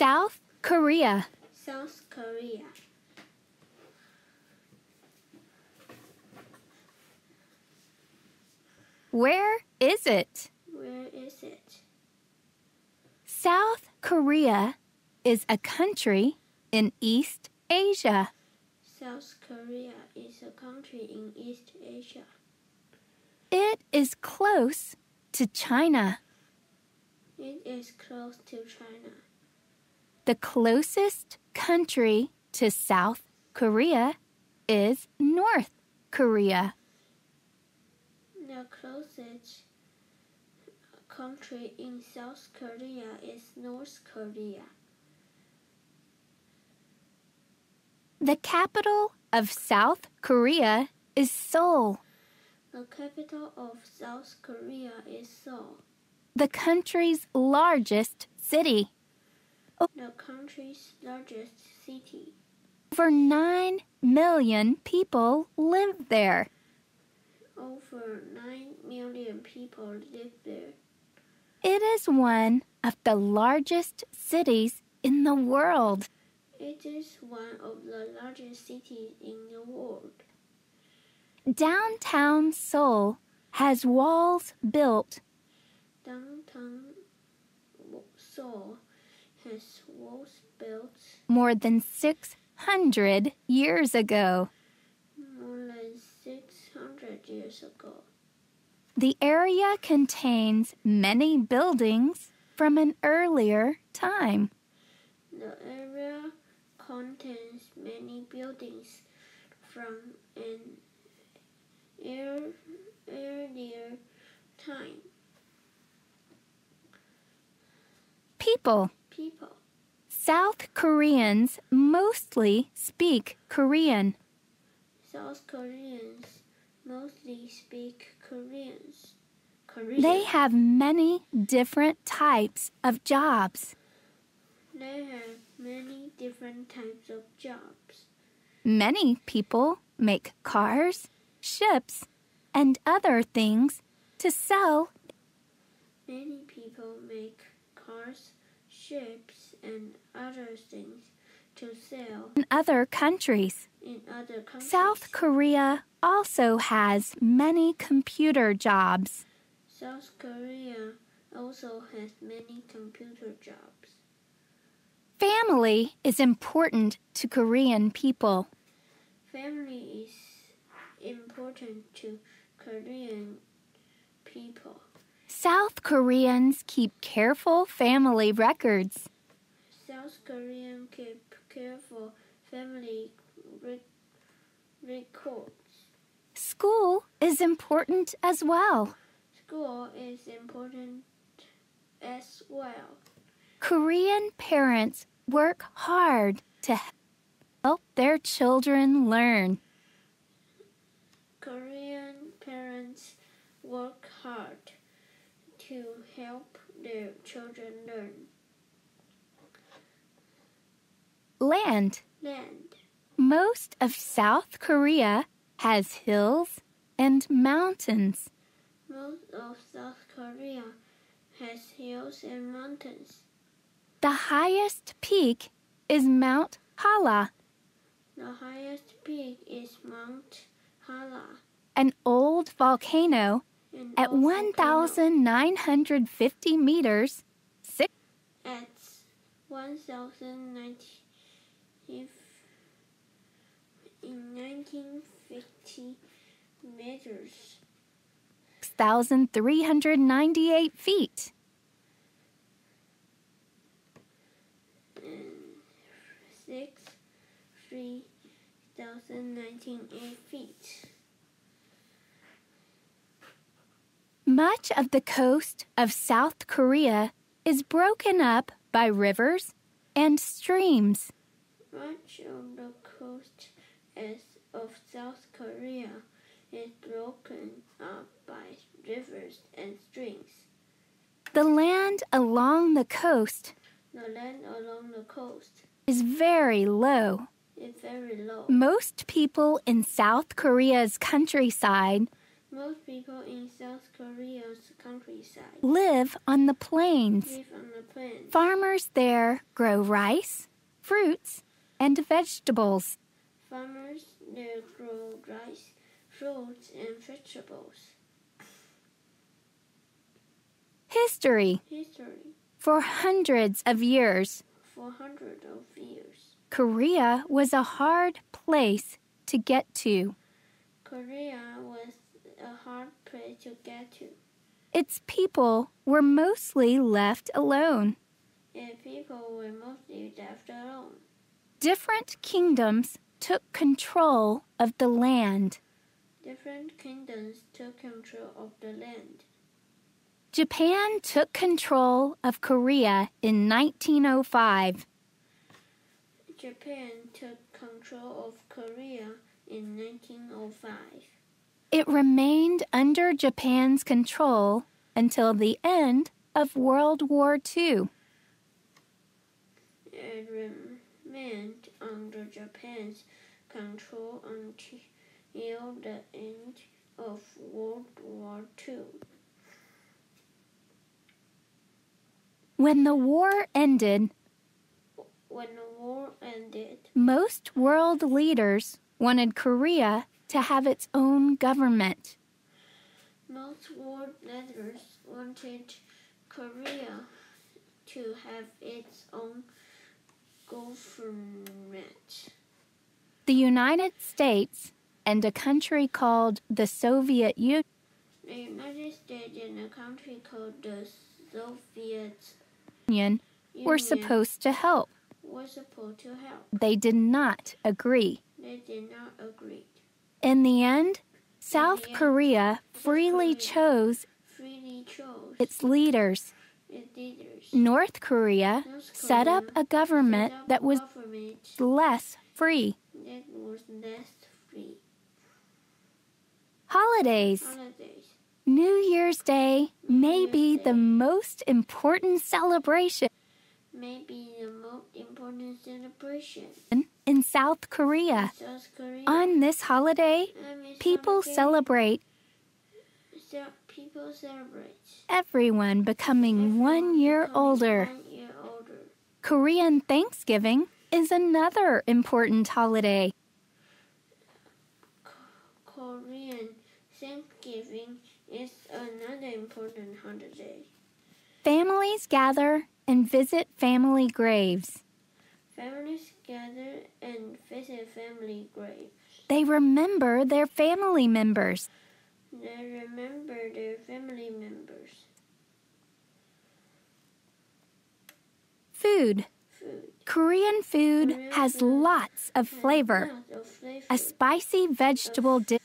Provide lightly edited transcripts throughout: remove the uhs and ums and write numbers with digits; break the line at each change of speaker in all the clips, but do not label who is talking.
South Korea.
South Korea.
Where is it?
Where is it?
South Korea is a country in East Asia.
South Korea is a country in East Asia.
It is close to China.
It is close to China.
The closest country to South Korea is North Korea.
The closest country in South Korea is North Korea.
The capital of South Korea is Seoul.
The capital of South Korea is Seoul.
The country's largest city.
The country's largest city.
Over 9 million people live there.
Over 9 million people live there.
It is one of the largest cities in the world.
It is one of the largest cities in the world.
Downtown Seoul has walls built.
Downtown Seoul has walls built
More than 600 years ago.
more than 600 years ago.
The area contains many buildings from an earlier time.
The area contains many buildings from an earlier time.
People. South Koreans mostly speak Korean.
South Koreans mostly speak Korean.
They have many different types of jobs.
They have many different types of jobs.
Many people make cars, ships, and other things to sell.
Many people make cars, ships, and other things to sell
In other countries.
in other countries.
South Korea also has many computer jobs.
South Korea also has many computer jobs.
Family is important to Korean people.
Family is important to Korean people.
South Koreans keep careful family records.
South Koreans keep careful family records.
School is important as well.
School is important as well.
Korean parents work hard to help their children learn.
Korean parents work hard to help their children learn.
Land. Most of South Korea has hills and mountains.
Most of South Korea has hills and mountains.
The highest peak is Mount Hala,
The highest peak is Mount Hala,
an old volcano
an
at
old volcano
1,950 meters.
at 1950 meters.
6,398 feet.
And 3,098 feet.
Much of the coast of South Korea is broken up by rivers and streams.
Much of the coast of South Korea is broken up by rivers and streams.
The land along the coast
The land along the coast
is very low.
is very low.
Most people in South Korea's countryside
Most people in South Korea's countryside
live on the plains.
live on the plains.
Farmers there grow rice, fruits, and vegetables.
Farmers there grow rice, fruits, and vegetables.
History. For hundreds of years, Korea was a hard place to get to. Its people were mostly left alone. Different kingdoms took control of the land. Japan took control of Korea in 1905. It remained under Japan's control until the end of World War II.
It remained under Japan's control until the end of World War II.
When the war ended, most world leaders wanted Korea to have its own government.
Most world leaders wanted Korea to have its own government.
The United States and a country called the Soviet Union
The United States and a country called the Soviet
were supposed to help. They did not agree. In the end, South Korea freely chose its leaders. North Korea set up a government that was less free. Holidays. New Year's Day may be the most important celebration in South Korea. On this holiday, people celebrate everyone becoming 1 year older. Korean Thanksgiving is another important holiday.
Korean Thanksgiving is another important holiday.
Families gather and visit family graves.
Families gather and visit family graves.
They remember their family members. Food. Korean food has lots of flavor. A spicy vegetable dish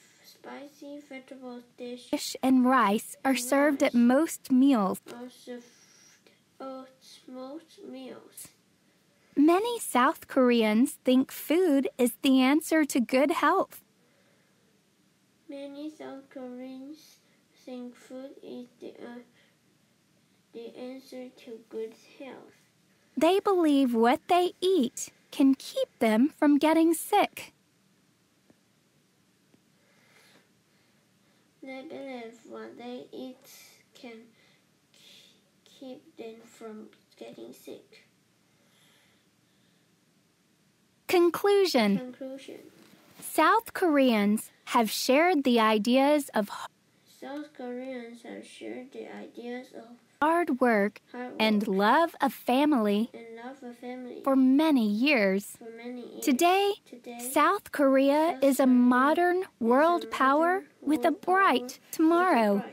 and rice are served at most meals. Many South Koreans think food is the answer to good health.
Many South Koreans think food is the answer to good health.
They believe what they eat can keep them from getting sick.
They believe what they eat can keep them from getting sick.
Conclusion. South Koreans have shared the ideas of hard work and love of family for many years. Today, South Korea is a modern world power with a bright tomorrow.